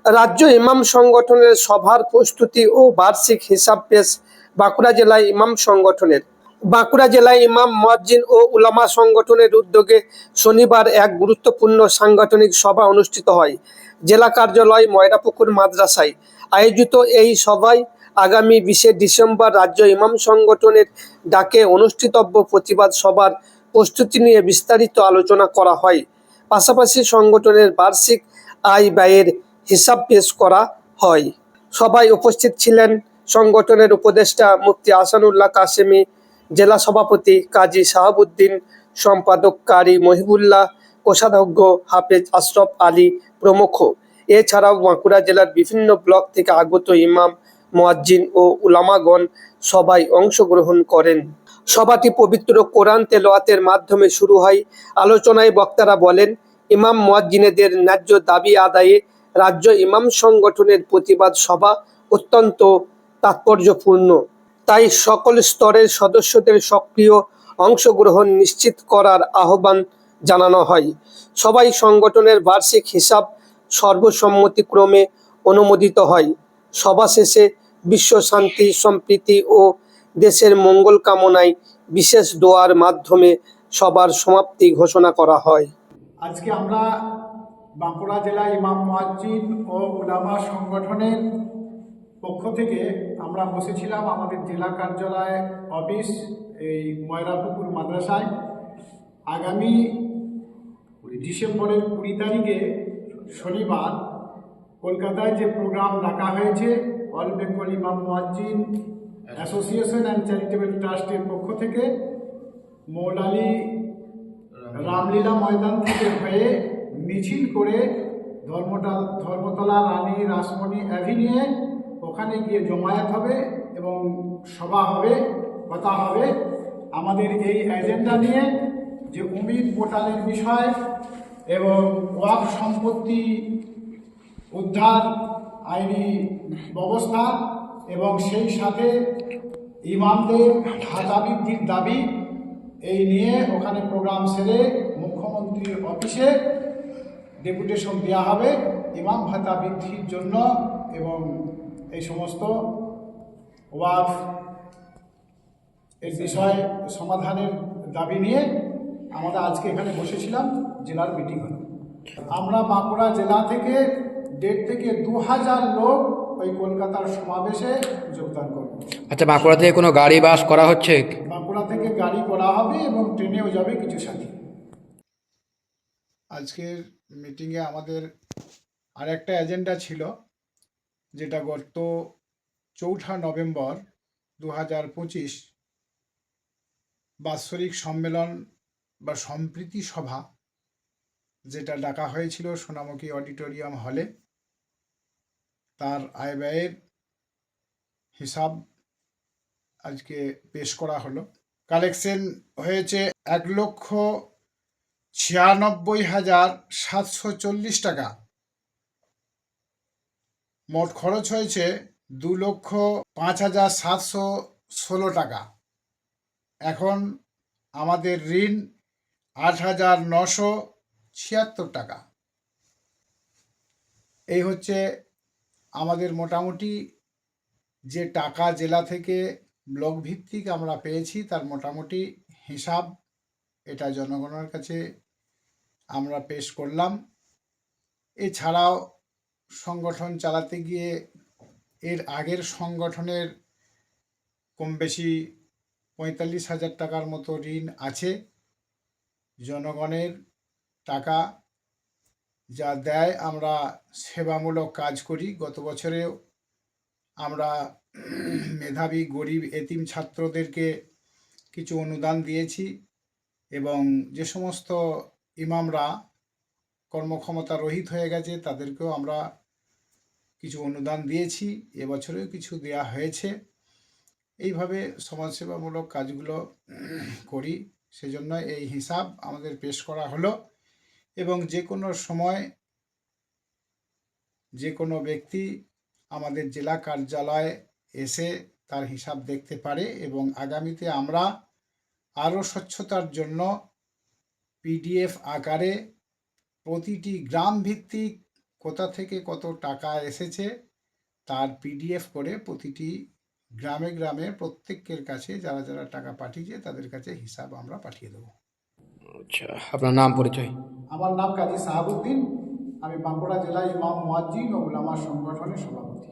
রাজ্য ইমাম সংগঠনের সভার প্রস্তুতি ও বার্ষিক হিসাব পেশ বাঁকুড়া জেলায় ইমাম সংগঠনের। বাঁকুড়া জেলায় ইমাম, মুয়াজ্জিন ও উলামা সংগঠনের উদ্যোগে শনিবার এক গুরুত্বপূর্ণ সাংগঠনিক সভা অনুষ্ঠিত হয়। জেলা কার্যালয় ময়রাপুকুর মাদ্রাসায় আয়োজিত এই সভায় আগামী 20শে ডিসেম্বর রাজ্য ইমাম সংগঠনের ডাকে অনুষ্ঠিতব্য প্রতিবাদ সভার প্রস্তুতি নিয়ে বিস্তারিত আলোচনা করা হয়। পাশাপাশি সংগঠনের বার্ষিক আয় ব্যয়ের হিসাব পেশ করা হয়। সভায় উপস্থিত ছিলেন সংগঠনের উপদেষ্টা মুফতি আহসানুল্লাহ কাসেমি, জেলা সভাপতি কাজী শাহাবুদ্দিন, সম্পাদক কারি মহিবুল্লাহ, কোষাধ্যক্ষ হাফেজ আশরাফ আলী প্রমুখ। এছাড়াও বাঁকুড়া জেলার বিভিন্ন ব্লক থেকে আগত ইমাম, মুয়াজ্জিন ও উলামাগণ সভায় অংশগ্রহণ করেন। সভাটি পবিত্র কোরআন তেলাওয়াতের মাধ্যমে শুরু হয়। আলোচনায় বক্তারা বলেন, ইমাম মুয়াজ্জিনদের ন্যায্য দাবি আদায়ে রাজ্য ইমাম সংগঠনের প্রতিবাদ সভা অত্যন্ত তাৎপর্যপূর্ণ। তাই সকল স্তরের সদস্যদের সক্রিয় অংশগ্রহণ নিশ্চিত করার আহ্বান জানানো হয়। সবাই সংগঠনের বার্ষিক হিসাব সর্বসম্মতিক্রমে অনুমোদিত হয়। সভা শেষে বিশ্ব শান্তি, সম্প্রীতি ও দেশের মঙ্গল কামনায় বিশেষ দোয়ার মাধ্যমে সবার সমাপ্তি ঘোষণা করা হয়। আজকে আমরা বাঁকুড়া জেলা ইমাম, মুয়াজ্জিন ও উলামা সংগঠনের পক্ষ থেকে আমরা বসেছিলাম আমাদের জেলা কার্যালয় অফিস এই ময়রাপুকুর মাদ্রাসায়। আগামী ডিসেম্বরের 20 তারিখে শনিবার কলকাতায় যে প্রোগ্রাম রাখা হয়েছে অল বেঙ্গল ইমাম মুয়াজ্জিন অ্যাসোসিয়েশন অ্যান্ড চ্যারিটেবল ট্রাস্টের পক্ষ থেকে মৌলালী রামলীলা ময়দান থেকে হয়ে মিছিল করে ধর্মতলা রানী রাসমণি অ্যাভিনিউয়ে ওখানে গিয়ে জমায়েত হবে এবং সভা হবে, কথা হবে আমাদের এই এজেন্ডা নিয়ে, যে উমিদ পোর্টালের বিষয় এবং ওয়াকফ সম্পত্তি উদ্ধার আইনি ব্যবস্থা এবং সেই সাথে ইমামদের ভাতা বৃদ্ধির দাবি, এই নিয়ে ওখানে প্রোগ্রাম সেরে মুখ্যমন্ত্রীর অফিসে ডেপুটেশন দেওয়া হবে ইমাম ভাতা বৃদ্ধির জন্য এবং এই সমস্ত ওয়াকফ এই বিষয় সমাধানের দাবি নিয়ে আমরা আজকে এখানে বসেছিলাম। জেলার মিটিং হলো। আমরা বাঁকুড়া জেলা থেকে 1.5 থেকে 2,000 লোক ওই কলকাতার সমাবেশে যোগদান করবে। আচ্ছা, বাঁকুড়া থেকে কোনো গাড়ি বাস করা হচ্ছে? বাঁকুড়া থেকে গাড়ি করা হবে এবং ট্রেনেও যাবে কিছু সাথী। আজকের মিটিংয়ে আমাদের আর একটা এজেন্ডা ছিল, যেটা গত 4 নভেম্বর 2025 বাৎসরিক সম্মেলন বা সম্প্রীতি সভা যেটা ডাকা হয়েছিল সোনামুখী অডিটোরিয়াম হলে, তার আয় ব্যয়ের হিসাব আজকে পেশ করা হলো। কালেকশন হয়েছে 1,96,740 টাকা। মোট খরচ হয়েছে 2,05,716 টাকা। এখন আমাদের ঋণ 8,976 টাকা। এই হচ্ছে আমাদের মোটামুটি যে টাকা জেলা থেকে ব্লক ভিত্তিক আমরা পেয়েছি তার মোটামুটি হিসাব। এটা জনগণের কাছে আমরা পেশ করলাম। এছাড়াও সংগঠন চালাতে গিয়ে এর আগের সংগঠনের কম বেশি 45,000 টাকার মতো ঋণ আছে। জনগণের টাকা যা দেয় আমরা সেবামূলক কাজ করি। গত বছরেও আমরা মেধাবী গরিব এতিম ছাত্রদেরকে কিছু অনুদান দিয়েছি এবং যে সমস্ত ইমামরা কর্মক্ষমতা রহিত হয়ে গেছে তাদেরকেও আমরা কিছু অনুদান দিয়েছি। এবছরেও কিছু দেয়া হয়েছে। এইভাবে সমাজসেবামূলক কাজগুলো করি, সেজন্য এই হিসাব আমাদের পেশ করা হলো এবং যে কোনো সময় যে কোনো ব্যক্তি আমাদের জেলা কার্যালয়ে এসে তার হিসাব দেখতে পারে এবং আগামীতে আমরা আরও স্বচ্ছতার জন্য PDF আকারে প্রতিটি গ্রাম ভিত্তিক কোথা থেকে কত টাকা এসেছে তার পিডিএফ করে প্রতিটি গ্রামে গ্রামে প্রত্যেকের কাছে যারা যারা টাকা পাঠিয়েছে তাদের কাছে হিসাব আমরা পাঠিয়ে দেবো। আচ্ছা, আপনার নাম পরিচয়? আমার নাম কাজী সাহাবুদ্দিন, আমি বাঁকুড়া জেলায় ইমাম মুয়াজ্জিন ও উলামা সংগঠনের সভাপতি।